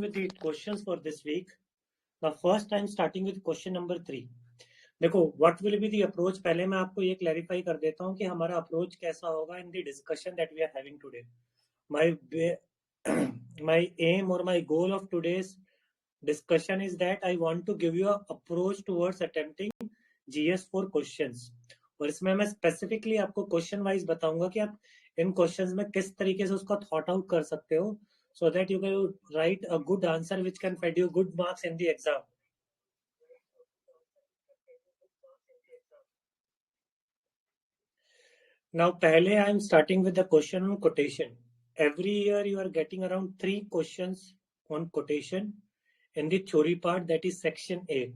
with the questions for this week. Now, first I'm starting with question number 3. देखो, what will be the approach? पहले मैं आपको ये clarify कर देता हूँ कि हमारा approach कैसा होगा in the discussion that we are having today. My aim or my goal of today's discussion is that I want to give you an approach towards attempting GS4 questions. और इसमें मैं specifically आपको question wise बताऊंगा कि आप इन questions में किस तरीके से उसका thought out कर सकते हो, so that you can write a good answer which can fetch you good marks in the exam. Now, pehle I am starting with the question on quotation. Every year you are getting around 3 questions on quotation in the theory part, that is section A.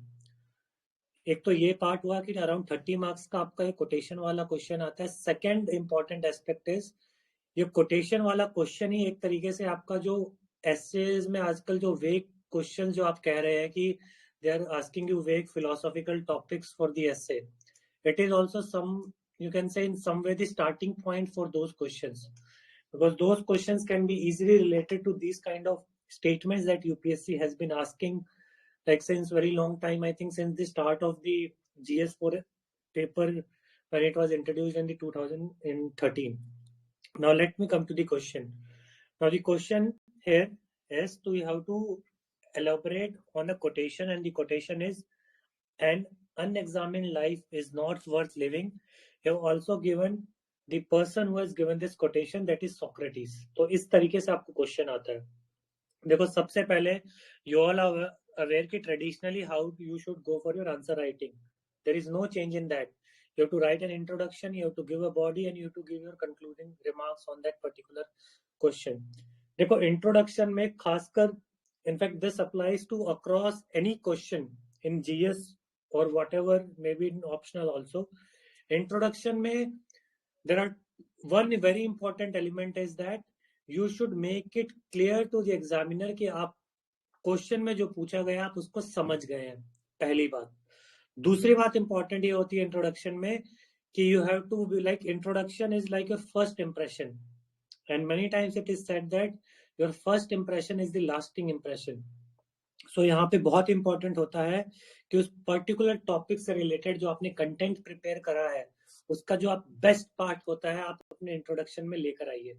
एक तो ये part हुआ कि around 30 marks का आपका ये quotation वाला question आता है. सेकंड इंपॉर्टेंट एस्पेक्ट इज ये कोटेशन वाला क्वेश्चन ही एक तरीके से आपका जो एसेज में आजकल जो वेग क्वेश्चन जो आप कह रहे हैं कि they are asking you vague philosophical topics for the essay, it is also some you can say in some way the starting point for those questions, because those questions can be easily related to these kind of statements that UPSC has been asking like since very long time. I think since the start of the GS4 paper when it was introduced in the 2013. Now let me come to the question. Now the question here is to you have to elaborate on a quotation, and the quotation is, an unexamined life is not worth living. You have also given the person who has given this quotation, that is Socrates. तो इस तरीके से आपको question आता है. देखो, सबसे पहले you all are aware कि traditionally how you should go for your answer writing. There is no change in that. You have to write an introduction, you have to give a body, and you have to give your concluding remarks on that particular question. देखो, introduction में खासकर, in fact this applies to across any question in GS or whatever, maybe in optional also. Introduction में there are one very important element is that you should make it clear to the examiner कि आप question में जो पूछा गया आप उसको समझ गए हैं, पहली बात. दूसरी बात इंपॉर्टेंट ये होती है इंट्रोडक्शन में कि you have to be like, introduction is like your first impression, and many times it is said that your first impression is the lasting impression. So यहाँ पे बहुत इंपॉर्टेंट होता है कि उस पर्टिकुलर टॉपिक से रिलेटेड जो आपने कंटेंट प्रिपेयर करा है उसका जो आप बेस्ट पार्ट होता है आप अपने इंट्रोडक्शन में लेकर आइए.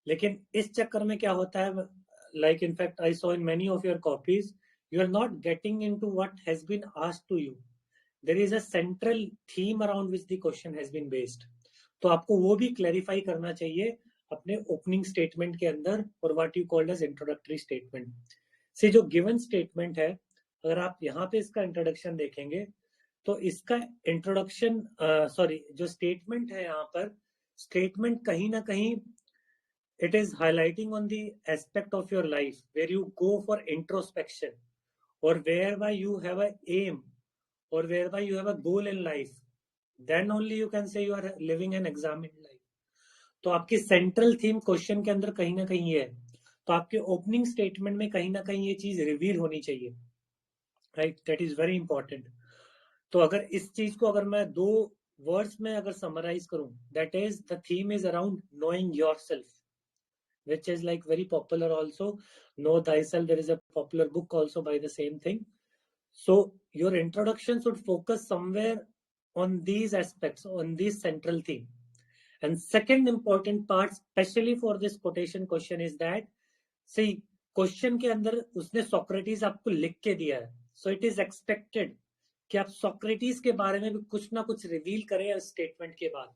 लेकिन इस चक्कर में क्या होता है, like in fact I saw in many of your copies, you are not getting into what has been asked to you. There is a central theme around which the question has been based. तो आपको वो भी clarify करना चाहिए अपने opening statement के अंदर, और what you called as introductory statement से जो गिवन स्टेटमेंट है. अगर आप यहाँ पे इसका इंट्रोडक्शन देखेंगे तो इसका इंट्रोडक्शन जो स्टेटमेंट है यहाँ पर, स्टेटमेंट कहीं ना कहीं it is highlighting on the aspect of your life where you go for introspection, or whereby you have a aim, or whereby you have a goal in life. Then only you can say you are living an examined life. तो आपकी central theme question के अंदर कहीं ना कहीं है, तो आपके ओपनिंग स्टेटमेंट में कहीं ना कहीं ये चीज रिवील होनी चाहिए, right. That is very important. तो अगर इस चीज को अगर मैं 2 वर्ड्स में अगर समराइज करूं, that is the theme is around knowing yourself, which is like very popular also. Know thyself, there is a popular book also by the same thing. So your introduction should focus somewhere on these aspects, on this central theme. And second important part, especially for this quotation question, is that see, question के अंदर उसने Socrates आपको लिख के दिया है, so it is expected कि आप सोक्रेटिस के बारे में भी कुछ ना कुछ रिवील करें स्टेटमेंट के बाद.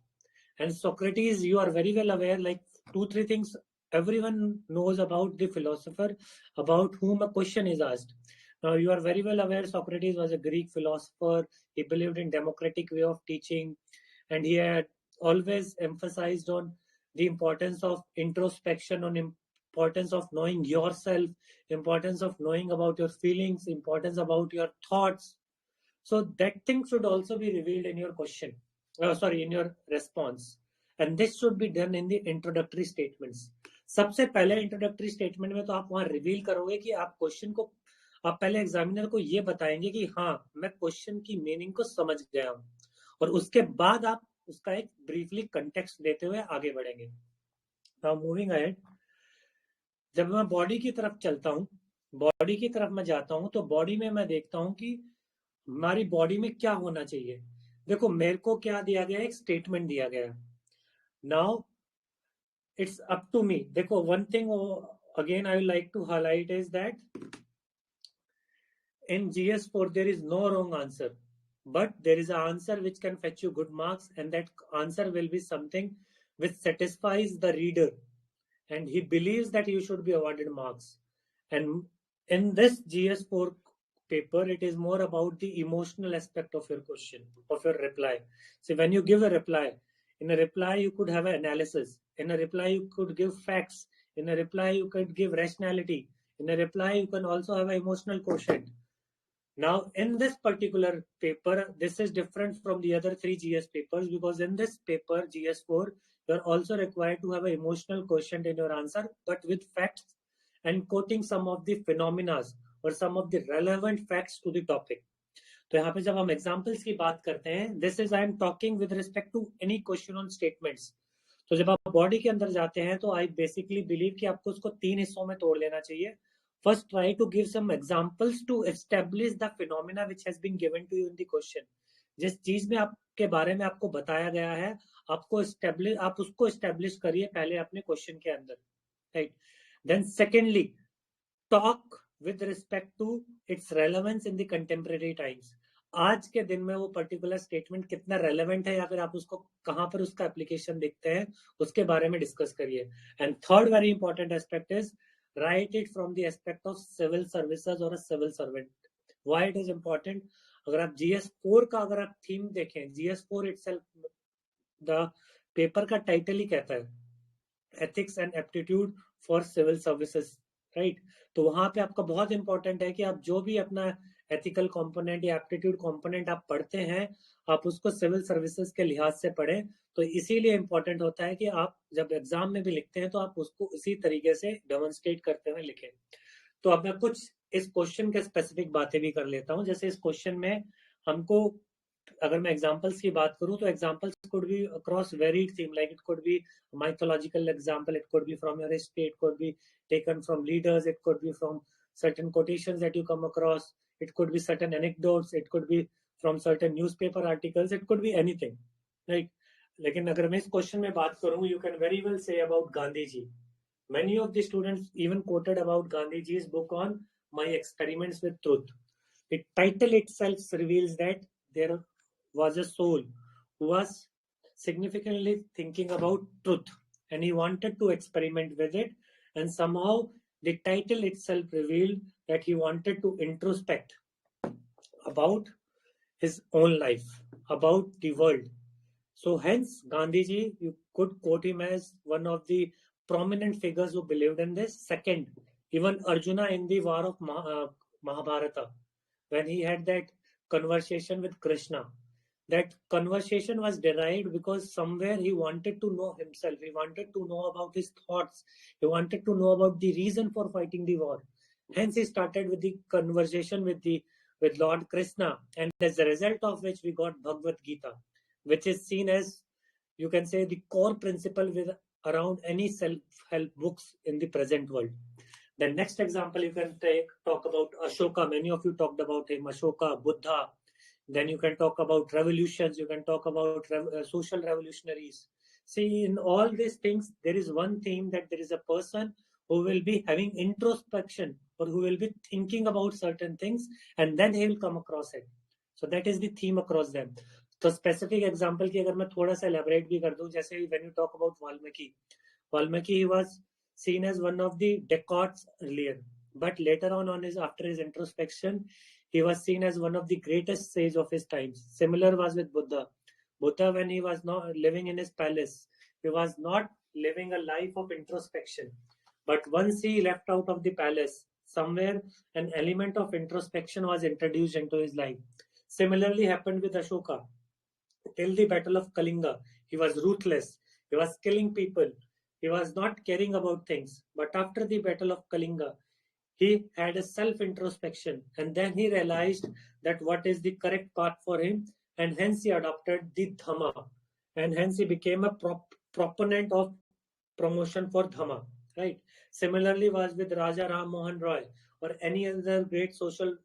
And Socrates, you are very well aware, like 2-3 things everyone knows about the philosopher about whom a question is asked. Now you are very well aware Socrates was a Greek philosopher. He believed in democratic way of teaching, and he had always emphasized on the importance of introspection, on importance of knowing yourself, importance of knowing about your feelings, importance about your thoughts. So that thing should also be revealed in your question, in your response, and this should be done in the introductory statements. सबसे पहले introductory statement में तो आप वहां reveal करोगे कि आप question को, आप पहले एग्जामिनर को ये बताएंगे कि हाँ मैं क्वेश्चन की मीनिंग को समझ गया हूं, और उसके बाद आप उसका एक ब्रीफली कंटेक्स्ट देते हुए आगे बढ़ेंगे. नाउ मूविंग अहेड, जब मैं बॉडी की तरफ चलता हूँ, बॉडी की तरफ मैं जाता हूँ, तो बॉडी में मैं देखता हूँ कि हमारी बॉडी में क्या होना चाहिए। देखो मेरे को क्या दिया गया है, एक स्टेटमेंट दिया गया है। Now it's up to me. देखो one thing again I would like to highlight is that in GS4 there is no wrong answer, but there is an answer which can fetch you good marks, and that answer will be something which satisfies the reader and he believes that you should be awarded marks. And in this GS4 paper, it is more about the emotional aspect of your question, of your reply. So when you give a reply, in a reply you could have an analysis, in a reply you could give facts, in a reply you could give rationality, in a reply you can also have an emotional quotient. Now, in this particular paper, this is different from the other three GS papers, because in this paper, GS4, you're also required to have an emotional quotient in your answer, but with facts and quoting some of the phenomena or some of the relevant facts to the topic. तो यहाँ पे जब हम examples की बात करते हैं, this is I am talking with respect to any question on statements. तो जब आप बॉडी के अंदर जाते हैं तो आई बेसिकली बिलीव कि आपको उसको 3 हिस्सों में तोड़ लेना चाहिए। First, try to give some examples to establish the phenomena which has been given to you in the question. जिस चीज में आपके बारे में आपको बताया गया है, आप उसको establish करिए पहले अपने क्वेश्चन के अंदर, right? Then secondly, talk with respect to its relevance in the contemporary times. आज के दिन में वो पर्टिकुलर स्टेटमेंट कितना रेलेवेंट है, या फिर आप उसको कहां पर उसका एप्लीकेशन देखते हैं, उसके बारे में डिस्कस करिए। And third very important aspect is write it from the aspect of civil services or a civil servant. Why it is important? अगर आप GS4 का अगर आप थीम देखें, GS4 itself द पेपर का टाइटल ही कहता है ethics and aptitude for civil services, right? तो वहां पे आपका बहुत इंपॉर्टेंट है कि आप जो भी अपना एथिकल कंपोनेंट या एप्टीट्यूड कंपोनेंट आप पढ़ते हैं, आप उसको सिविल सर्विसेज के लिहाज से पढ़ें। तो इसीलिए इंपॉर्टेंट होता है कि आप जब एग्जाम में भी लिखते हैं तो आप उसको इसी तरीके से डेमोन्स्ट्रेट करते हुए लिखें। तो अब मैं कुछ इस क्वेश्चन के स्पेसिफिक बातें भी कर लेता हूं। जैसे इस क्वेश्चन में हमको, अगर मैं एग्जांपल्स की बात करूं तो examples could be across varied theme, like it could be mythological example, it could be from your history, it could be taken from leaders, it could be from certain quotations that you come across, it could be certain anecdotes, it could be from certain newspaper articles, it could be anything, right? लेकिन अगर मैं इस question में बात करूं, you can very well say about Gandhi ji. Many of the students even quoted about Gandhi ji's book on My Experiments with Truth. The title itself reveals that there was a soul who was significantly thinking about truth and he wanted to experiment with it, and somehow the title itself revealed that he wanted to introspect about his own life, about the world. So hence Gandhiji, you could quote him as one of the prominent figures who believed in this. Second, even Arjuna in the war of Mahabharata, when he had that conversation with Krishna, that conversation was derived because somewhere he wanted to know himself, he wanted to know about his thoughts, he wanted to know about the reason for fighting the war. Hence he started with the conversation with Lord Krishna, and as a result of which we got Bhagavad Gita, which is seen as, you can say, the core principle with around any self-help books in the present world. The next example you can talk about Ashoka. Many of you talked about him, Ashoka, Buddha. Then you can talk about revolutions, you can talk about social revolutionaries. See, in all these things, there is one theme, that there is a person who will be having introspection or who will be thinking about certain things, and then he will come across it. So that is the theme across them. तो specific example की अगर मैं थोड़ा सा elaborate भी कर दूं, जैसे when you talk about Valmiki he was seen as one of the Descartes earlier, but later on his after his introspection, he was seen as one of the greatest sage of his times. Similar was with Buddha. Buddha, when he was not living in his palace, he was not living a life of introspection, but once he left out of the palace, somewhere an element of introspection was introduced into his life. Similarly happened with Ashoka. Till the battle of Kalinga, he was ruthless, he was killing people, he was not caring about things. But after the battle of Kalinga, he had a self introspection, and then he realized that what is the correct path for him, and hence he adopted the Dhamma, and hence he became a proponent of promotion for Dhamma. right? Similarly was with Raja Ram Mohan Roy or any other great social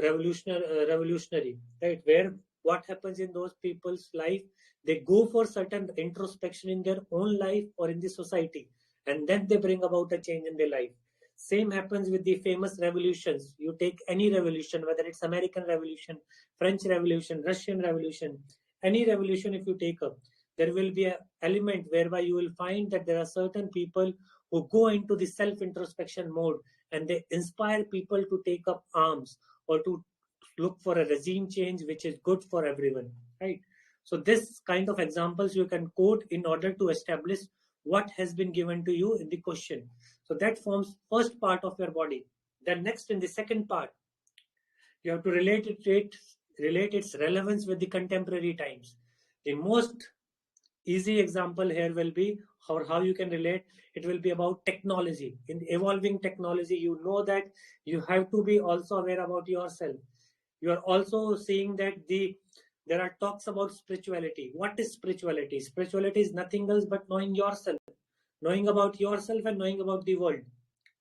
revolutionary, right? Where what happens in those people's life, they go for certain introspection in their own life or in the society, and then they bring about a change in their life. Same happens with the famous revolutions. You take any revolution, whether it's American Revolution, French Revolution, Russian Revolution, any revolution if you take up, there will be an element whereby you will find that there are certain people who go into the self introspection mode, and they inspire people to take up arms or to look for a regime change which is good for everyone, right? So this kind of examples you can quote in order to establish what has been given to you in the question. So that forms first part of your body. Then next, in the second part, you have to relate its relevance with the contemporary times. The most easy example here will be how you can relate. It will be about technology. In the evolving technology, you know that you have to be also aware about yourself. You are also seeing that there are talks about spirituality. What is spirituality? Spirituality is nothing else but knowing yourself, knowing about yourself and knowing about the world,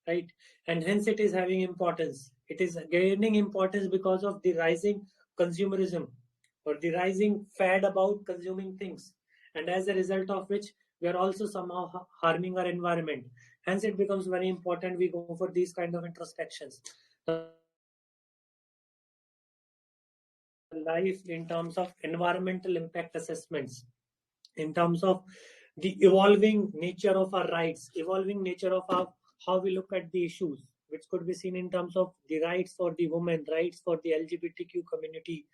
right? And hence it is having importance. It is gaining importance because of the rising consumerism or the rising fad about consuming things, and as a result of which we are also somehow harming our environment. Hence it becomes very important we go for these kind of introspections. Life in terms of environmental impact assessments, in terms of the evolving nature of our rights, evolving nature of how we look at the issues, which could be seen in terms of the rights for the women, rights for the LGBTQ community.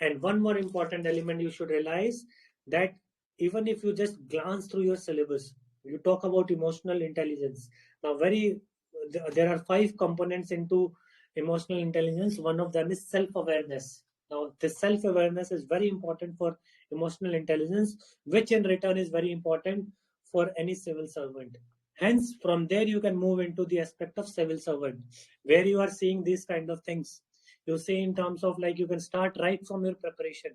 And one more important element you should realize, that even if you just glance through your syllabus, you talk about emotional intelligence. Now, there are 5 components into emotional intelligence. One of them is self-awareness. Now, this self-awareness is very important for emotional intelligence, which in return is very important for any civil servant. Hence, from there you can move into the aspect of civil servant, where you are seeing these kind of things. You say in terms of, like, you can start right from your preparation,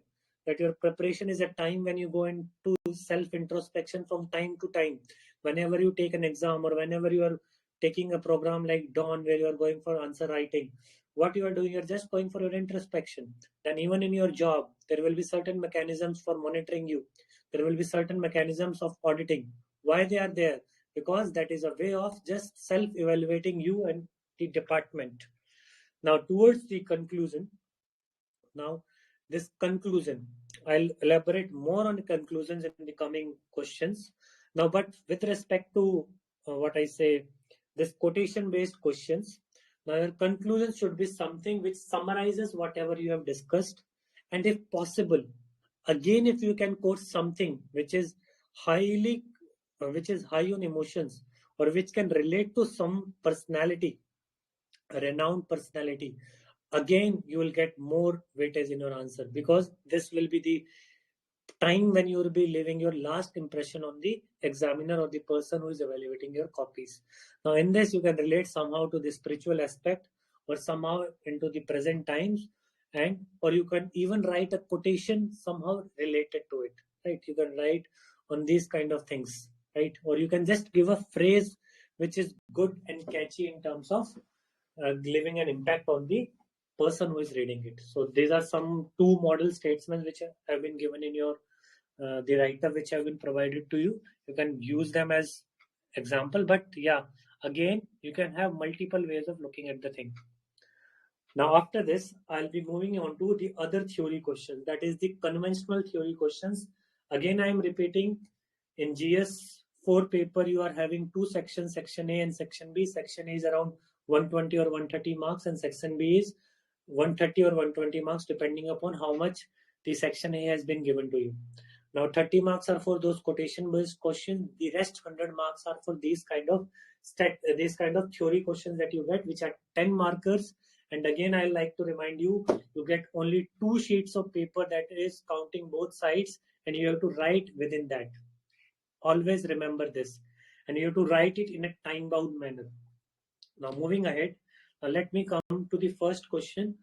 that your preparation is a time when you go into self introspection from time to time. Whenever you take an exam or whenever you are taking a program like Dawn, where you are going for answer writing, what you are doing, you're just going for your introspection. Then even in your job, there will be certain mechanisms for monitoring you. There will be certain mechanisms of auditing. Why they are there? Because that is a way of just self evaluating you and the department. Now, towards the conclusion, now this conclusion, I'll elaborate more on the conclusions in the coming questions. Now, but with respect to what I say, this quotation based questions, now your conclusion should be something which summarizes whatever you have discussed. And if possible, again, if you can quote something which is highly, which is high on emotions, or which can relate to some personality, a renowned personality, again you will get more weightage in your answer, because this will be the time when you will be leaving your last impression on the examiner or the person who is evaluating your copies. Now in this you can relate somehow to the spiritual aspect, or somehow into the present times, and or you can even write a quotation somehow related to it, right? You can write on these kind of things, right? Or you can just give a phrase which is good and catchy in terms of leaving an impact on the person who is reading it. So these are some 2 model statements which have been given in your the write-up which have been provided to you. You can use them as example, but yeah, again, you can have multiple ways of looking at the thing. Now, after this, I'll be moving on to the other theory questions, that is the conventional theory questions. Again, I am repeating, in GS 4 paper, you are having 2 sections, section A and section B. Section A is around 120 or 130 marks, and section B is 130 or 120 marks, depending upon how much the section A has been given to you. Now, 30 marks are for those quotation-based questions. The rest 100 marks are for these kind of theory questions that you get, which are 10 markers. And again, I like to remind you, you get only 2 sheets of paper, that is counting both sides, and you have to write within that. Always remember this, and you have to write it in a time-bound manner. Now, moving ahead, let me come to the first question.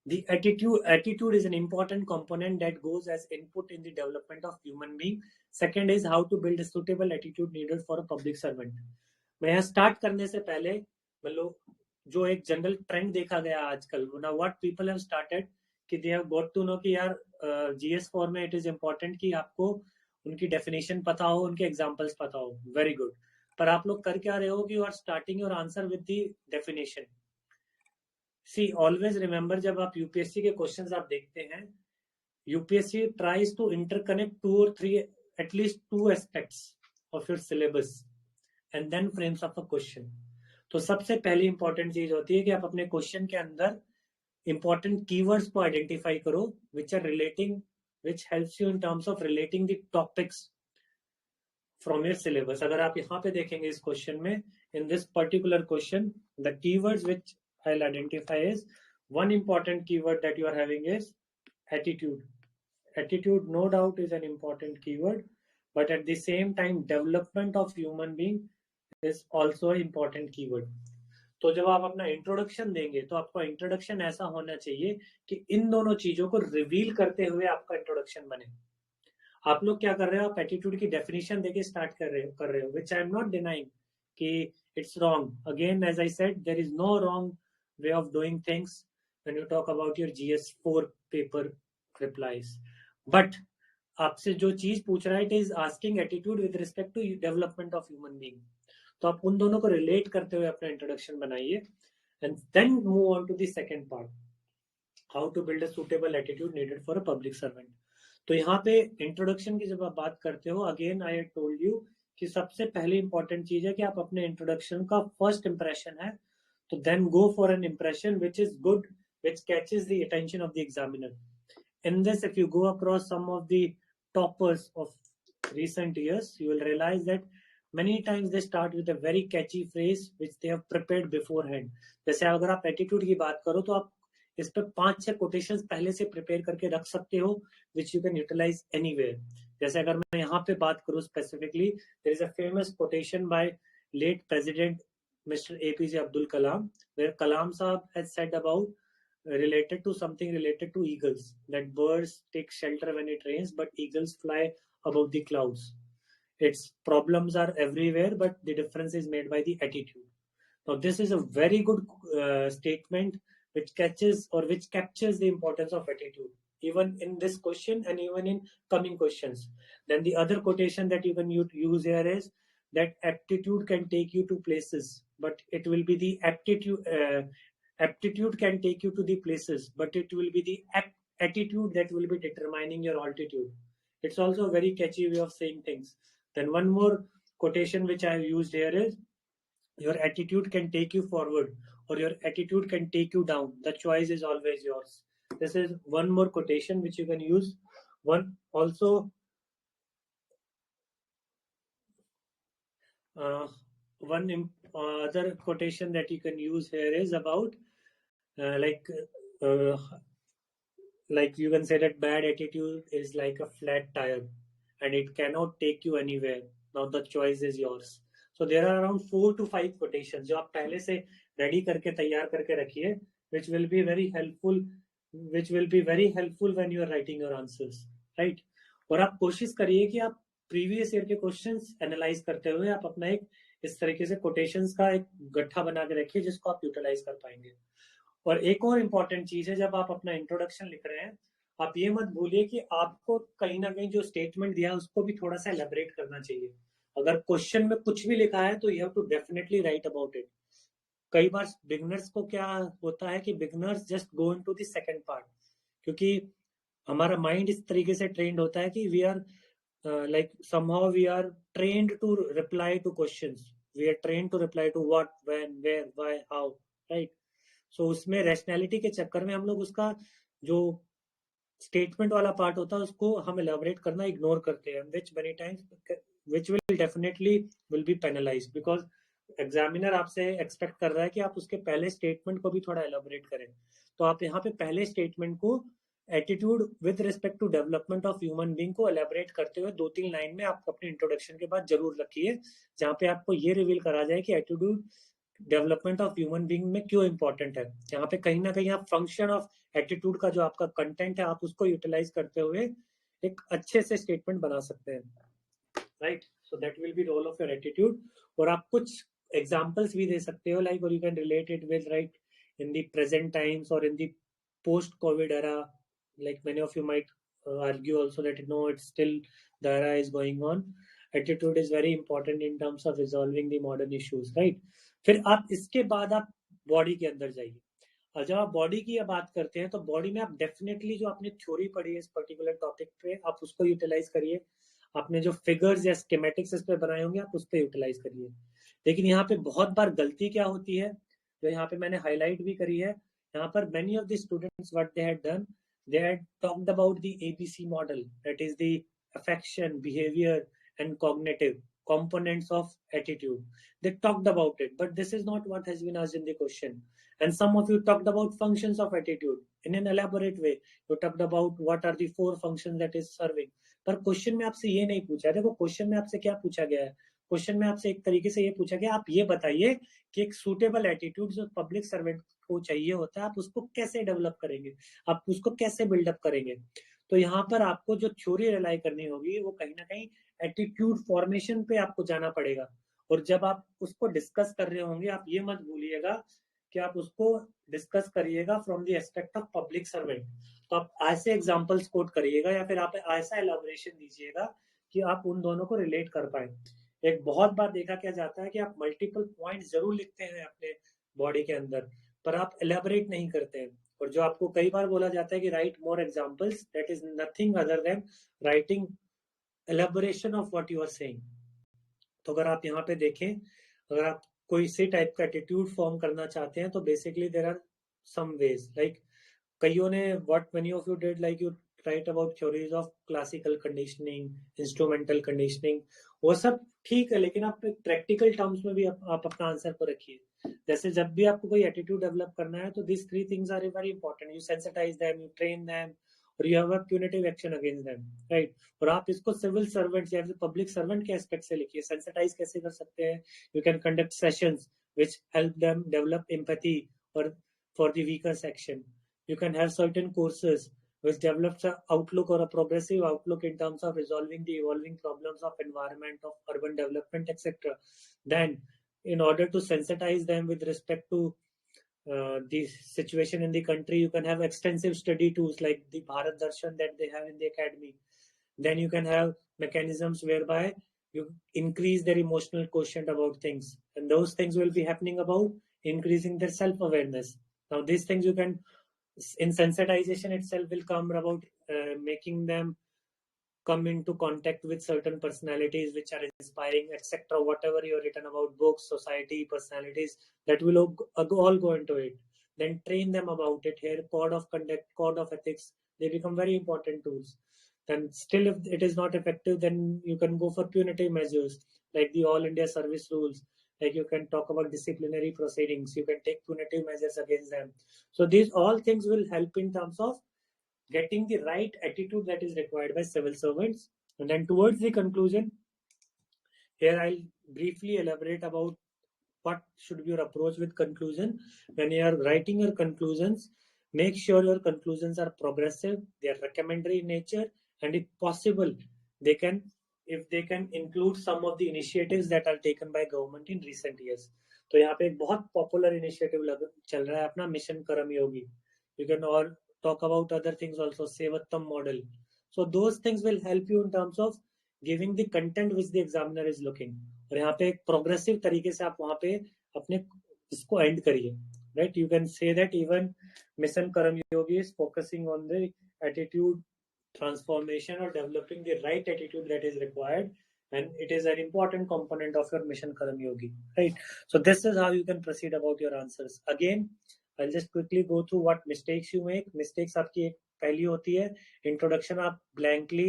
The attitude is an important component that goes as input in the development of human being. Second is how to build a suitable attitude needed for a public servant. मैं यहाँ start करने से पहले मतलब जो एक general trend देखा गया आजकल, ना व्हाट पीपल हैव स्टार्टेड कि they have got to know कि यार जीएस फॉर में इट इज इम्पोर्टेंट कि आपको उनकी डेफिनेशन पता हो, उनके एग्जांपल्स पता हो, वेरी गुड। पर आप लोग कर क्या रहे हो कि you are starting your answer with the definition. See always remember, जब आप यूपीएससी के क्वेश्चंस आप देखते हैं, UPSC tries to interconnect 2 or 3 at least 2 aspects of your syllabus and then frames of a question। तो सबसे पहली इंपॉर्टेंट चीज होती है कि आप अपने क्वेश्चन के अंदर इंपॉर्टेंट कीवर्ड्स को आइडेंटिफाई करो which are relating, which helps you in terms of relating the topics from your syllabus. अगर आप यहाँ पे देखेंगे इस क्वेश्चन में, in this particular question the keywords which I will identify is, one important keyword that you are having is attitude. Attitude, no doubt, is an important keyword, but at the same time, development of human being is also an important keyword. तो जब आप अपना introduction देंगे तो आपका introduction ऐसा होना चाहिए कि इन दोनों चीजों को रिवील करते हुए आपका इंट्रोडक्शन बने। आप लोग क्या कर रहे हो, आप एटीट्यूड की डेफिनेशन देके स्टार्ट कर रहे हो, which I am not denying कि it's wrong. Again as I said, there is no wrong way of doing things when you talk about your GS4 paper replies, but आपसे जो चीज पूछ रहा है, it is asking attitude with respect to development of human being. तो आप उन दोनों को रिलेट करते हुए अपना इंट्रोडक्शन बनाइए and then move on to the second part, how to build a suitable attitude needed for a public servant. तो यहाँ पे इंट्रोडक्शन की जब आप बात करते हो, अगेन आई टोल्ड यू कि सबसे पहली इंपॉर्टेंट चीज है कि आप अपने इंट्रोडक्शन का फर्स्ट इंप्रेशन है, तो then go for an impression which is good, which catches the attention of the examiner. In this, if you go across some of the toppers of recent years, you will realize that many times they start with a very catchy phrase which they have prepared beforehand। जैसे अगर आप attitude की बात करो तो आप इस पे 5-6 कोटेशंस पहले से प्रिपेयर करके रख सकते हो, which you can utilize anywhere. जैसे अगर मैं यहाँ पे बात करूँ specifically, there is a famous quotation by late president mister APJ Abdul Kalam, where Kalam Sahab has said about related to something related to eagles, that birds take shelter when it rains but eagles fly above the clouds, its problems are everywhere but the difference is made by the attitude। now this is a very good statement which catches or which captures the importance of attitude even in this question and even in coming questions। then the other quotation that you can use here is that aptitude can take you to places but it will be the aptitude can take you to the places but it will be the attitude that will be determining your altitude। it's also a very catchy way of saying things। then one more quotation which I have used here is, your attitude can take you forward or your attitude can take you down, the choice is always yours। this is one more quotation which you can use। One also other quotation that you can use here is about uh, like uh, like you can say that bad attitude is like a flat tire and it cannot take you anywhere, now the choice is yours। so there are around 4 to 5 quotations जो आप पहले से ready करके तैयार करके रखिए, which will be very helpful, which will be very helpful when you are writing your answers, right। और आप कोशिश करिए कि आप प्रीवियस ईयर के क्वेश्चंस एनालाइज करते हुए आप अपना एक इस तरीके से कोटेशंस का एक गट्ठा बना के रखिए जिसको आप यूटिलाइज कर पाएंगे। और एक और इम्पॉर्टेंट चीज है, जब आप अपना इंट्रोडक्शन लिख रहे हैं, आप ये मत भूलिए कि आपको कहीं ना कहीं जो स्टेटमेंट दिया है उसको भी थोड़ा सा एलेबरेट करना चाहिए। अगर क्वेश्चन में कुछ भी लिखा है तो you have to definitely write about it. कई बार बिगनर्स को क्या होता है कि beginners just go into the second part, क्योंकि हमारा माइंड इस तरीके से ट्रेंड होता है कि we are like somehow we are trained to reply to questions, we are trained to reply to what, when, where, why, how, right। सो उसमें rationality के चक्कर में हम लोग उसका जो स्टेटमेंट वाला पार्ट होता है उसको हम एलाबोरेट करना इग्नोर करते हैं, विच many times which will definitely will be penalised, because examiner आपसे एक्सपेक्ट कर रहा है कि आप उसके पहले स्टेटमेंट को भी थोड़ा एलाबोरेट करें। तो आप यहाँ पे पहले स्टेटमेंट को attitude with respect to development of human being को एलाबोरेट करते हुए 2-3 लाइन में आप अपने इंट्रोडक्शन के बाद जरूर रखिए, जहाँ पे आपको ये रिवील करा जाए कि attitude development of human being में क्यों इंपॉर्टेंट है। यहाँ पे कहीं ना कहीं आप फंक्शन ऑफ एटीट्यूड का जो आपका कंटेंट है आप उसको यूटिलाइज करते हुए एक अच्छे से स्टेटमेंट बना सकते हैं, right. So that will be role of your attitude. और आप कुछ examples भी दे सकते हो, like, or you can relate it with, right, in the present times or in the post COVID era. Like many of you might argue also that no, it's still the era is going on. Attitude is very important in terms of resolving the modern issues, right? फिर आप इसके बाद आप body के अंदर जाइए, और जब आप बॉडी की बात करते हैं तो बॉडी में आप डेफिनेटली जो आपने थ्योरी पढ़ी है इस पर्टिकुलर टॉपिक पे, आप उसको यूटिलाइज करिए। आपने जो फिगर्स या स्कीमेटिक्स इस पे बनाए होंगे आप उस पे यूटिलाइज करिए। लेकिन यहाँ पे बहुत बार गलती क्या होती है, जो यहाँ पे मैंने हाईलाइट भी करी है, यहाँ पर many of the students what they had done, they had talked about the ABC model, that is the affection, behavior, and cognitive components of attitude. They talked about it, but this is not what has been asked in the question. And some of you talked about functions of attitude in an elaborate way. You talked about what are the 4 functions that is serving. पर question में आपसे ये नहीं पूछा। देखो question में आपसे क्या पूछा गया है, क्वेश्चन में आपसे एक तरीके से ये पूछा गया, आप ये बताइए कि एक सूटेबल एटीट्यूड जो पब्लिक सर्वेंट को चाहिए होता है, आप उसको कैसे डेवलप करेंगे, आप उसको कैसे बिल्डअप करेंगे। तो यहाँ पर आपको जो थ्योरी रिलाई करनी होगी वो कहीं ना कहीं एटीट्यूड फॉर्मेशन पे आपको जाना पड़ेगा। और जब आप उसको डिस्कस कर रहे होंगे, आप ये मत भूलिएगा कि आप उसको डिस्कस करिएगा from the aspect of public servant. तो आप ऐसे एग्जांपल्स कोट करिएगा या फिर आप ऐसा एलाबोरेशन दीजिएगा कि आप उन दोनों को रिलेट कर पाए। एक बहुत बार देखा क्या जाता है कि आप मल्टीपल पॉइंट जरूर लिखते हैं अपने बॉडी के अंदर, पर आप एलाबोरेट नहीं करते हैं। और जो आपको कई बार बोला जाता है कि right more examples, that is nothing other than writing elaboration of what you are saying. तो अगर आप यहाँ पे देखें, अगर आप कोई इसी टाइप का एटीट्यूड फॉर्म करना चाहते हैं तो basically there are some ways, like कईयों ने what many of you did, like you write about theories of classical conditioning, instrumental conditioning, वो सब ठीक है, लेकिन आप प्रैक्टिकल टर्म्स में भी आप अपना आंसर को रखिए। जैसे जब भी आपको कोई एटीट्यूड डेवलप करना है तो this 3 things are very important. You sensitize them, you train them, और you have a punitive action against them, right. और आप इसको सिविल सर्वेंट या पब्लिक सर्वेंट के एस्पेक्ट से लिखिए। सेंसिटाइज कैसे कर सकते हैं, you can conduct sessions which help them develop empathy और for the weaker section. You can have certain courses which develops an outlook or a progressive outlook in terms of resolving the evolving problems of environment, of urban development, etc. Then, in order to sensitize them with respect to the situation in the country, you can have extensive study tools like the Bharat Darshan that they have in the academy. Then you can have mechanisms whereby you increase their emotional quotient about things, and those things will be happening about increasing their self-awareness. Now, these things you can in sensitization itself will come about making them come into contact with certain personalities which are inspiring, etc. Whatever you've written about books, society, personalities, that will all go into it. Then train them about it. Here, code of conduct, code of ethics, they become very important tools. Then still, if it is not effective, then you can go for punitive measures like the All India Service Rules. Like you can talk about disciplinary proceedings, you can take punitive measures against them. So these all things will help in terms of getting the right attitude that is required by civil servants. And then towards the conclusion, here I'll briefly elaborate about what should be your approach with conclusion. When you are writing your conclusions, make sure your conclusions are progressive, they are recommendatory in nature, and if possible, if they can include some of the initiatives that are taken by government in recent years. तो यहाँ पे एक बहुत popular initiative चल रहा है अपना mission Karmayogi. You can all talk about other things also, Sevattam model. So those things will help you in terms of giving the content which the examiner is looking. और यहाँ पे एक progressive तरीके से आप वहाँ पे अपने इसको एंड करिए, right. You can say that even mission Karmayogi is focusing on the attitude transformation or developing the right attitude that is required, and it is an important component of your mission Karam Yogi, right? So this is how you can proceed about your answers. Again, I'll just quickly go through what mistakes you make. Mistakes आपकी एक पहली होती है introduction, आप blankly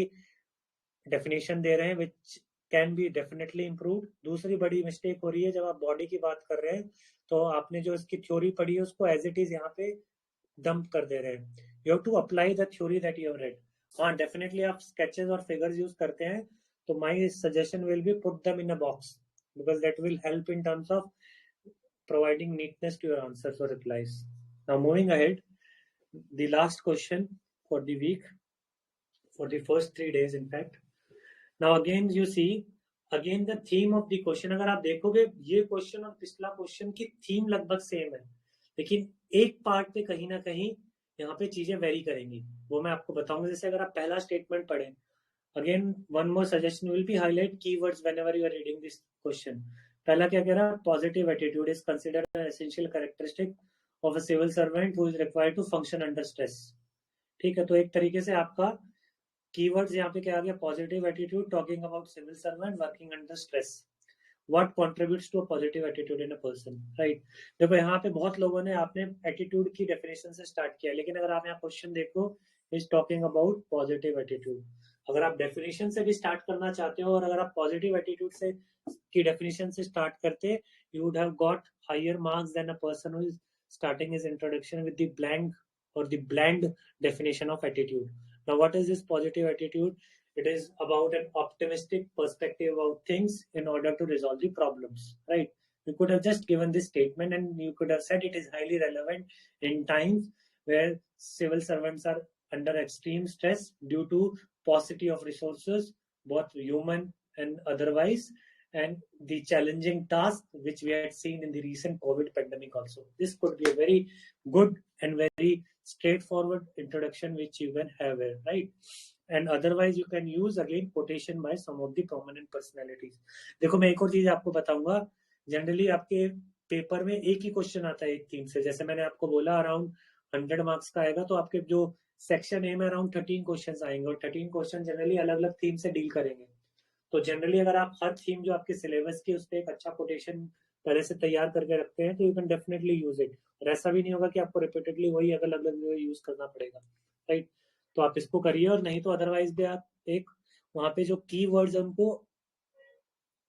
definition दे रहे हैं which can be definitely improved. दूसरी बड़ी मिस्टेक हो रही है जब आप बॉडी की बात कर रहे हैं तो आपने जो इसकी थ्योरी पढ़ी है उसको एज इट इज यहाँ पे डंप कर दे रहे हैं. You have to apply the theory that you have read. हाँ, डेफिनेटली आप स्केचेस और फिगर्स यूज करते हैं तो my suggestion will be put them in a box because that will help in terms of providing neatness to your answers or replies. Now moving ahead, the last question for the week, for the first 3 days in fact. Now again you see again the theme of the question, अगर आप देखोगे ये question और पिछला question की theme लगभग same है, लेकिन एक पार्ट पे कहीं ना कहीं यहाँ पे चीजें वेरी करेंगी, वो मैं आपको बताऊंगा। जैसे अगर आप पहला स्टेटमेंट पढ़ें, again one more suggestion will be highlight keywords whenever you are reading this question. पहला क्या कह रहा है, positive attitude is considered an essential characteristic of a civil servant who is required to function under stress. ठीक है, तो एक तरीके से आपका कीवर्ड्स यहाँ पे क्या आ गया, positive attitude, talking about civil servant working under stress, what contributes to a positive attitude in a person, right. देखो यहाँ पे बहुत लोगों ने आपने एटीट्यूड की डेफिनेशन से स्टार्ट किया, लेकिन अगर आप यहाँ क्वेश्चन देखो, is talking about positive attitude. अगर आप डेफिनेशन से भी स्टार्ट करना चाहते हो और अगर आप पॉजिटिव एटीट्यूड से की डेफिनेशन से स्टार्ट करते, you would have got higher marks than a person who is starting his introduction with the blank or the bland definition of attitude. Now, what is this positive attitude? It is about an optimistic perspective about things in order to resolve the problems, right? You could have just given this statement and you could have said it is highly relevant in times where civil servants are under extreme stress due to paucity of resources, both human and otherwise, and the challenging task which we had seen in the recent COVID pandemic also. This could be a very good and very straightforward introduction which you can have here, right? And otherwise you can use again quotation by some of the prominent personalities. देखो मैं एक और चीज आपको बताऊंगा, generally आपके paper में एक ही क्वेश्चन आता है एक थीम से, जैसे मैंने आपको बोला अराउंड 100 मार्क्स का आएगा, तो आपके जो सेक्शन ए में अराउंड 13 क्वेश्चन आएंगे और 13 क्वेश्चन जनरली अलग अलग थीम से डील करेंगे। तो जनरली अगर आप हर थीम जो आपके सिलेबस की उस पर एक अच्छा कोटेशन पहले से तैयार करके रखते हैं, तो you can definitely use it. और ऐसा भी नहीं होगा कि आपको रिपीटेडली वही अलग अलग यूज करना पड़ेगा, राइट। तो आप इसको करिए, और नहीं तो अदरवाइज भी आप एक वहां पे जो की वर्ड्स उनको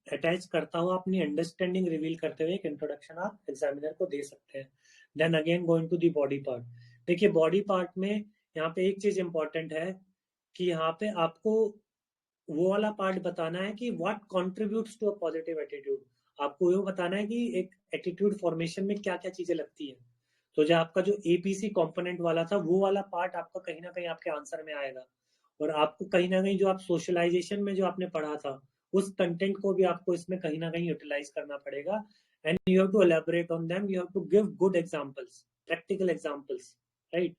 अटैच करता हुआ अपनी अंडरस्टैंडिंग रिवील करते हुए एक इंट्रोडक्शन आप एग्जामिनर को दे सकते हैं। Then again going to the body part. देखिए बॉडी पार्ट में यहाँ पे एक चीज इंपॉर्टेंट है कि यहाँ पे आपको वो वाला पार्ट बताना है कि what contributes to a positive attitude. आपको ये बताना है कि एक एटीट्यूड फॉर्मेशन में क्या क्या चीजें लगती है। तो जो आपका जो एपीसी कंपोनेंट वाला था, वो वाला पार्ट आपका कहीं ना कहीं आपके आंसर में आएगा, और आपको कहीं ना कहीं जो आप सोशलाइजेशन में जो आपने पढ़ा था उस कंटेंट को भी आपको इसमें कहीं ना कहीं यूटिलाइज करना पड़ेगा। And you have to elaborate on them, you have to give good examples, practical examples, right.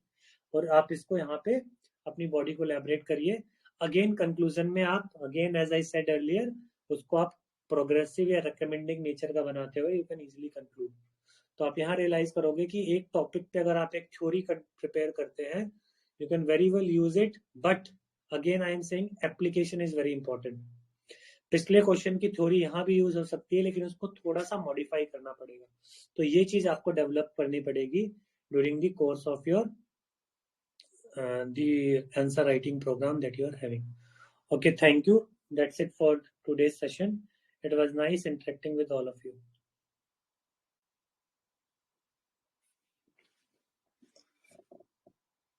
और आप इसको यहाँ पे अपनी बॉडी को एलैबोरेट करिए। अगेन कंक्लूजन में आप again as I said earlier, उसको आप प्रोग्रेसिव या रिकमेंडिंग नेचर का बनाते हुए यू कैन इजीली कंक्लूड। तो आप यहाँ रियलाइज करोगे कि एक टॉपिक पे अगर आप एक थ्योरी प्रिपेयर करते हैं, you can very well use it, but again I am saying application is very important. पिछले क्वेश्चन की थ्योरी यहाँ भी यूज हो सकती है, लेकिन उसको थोड़ा सा मॉडिफाई करना पड़ेगा। तो ये चीज आपको डेवलप करनी पड़ेगी during the course of your the answer writing program that you are having. Okay, thank you. That's it for today's session. It was nice interacting with all of you.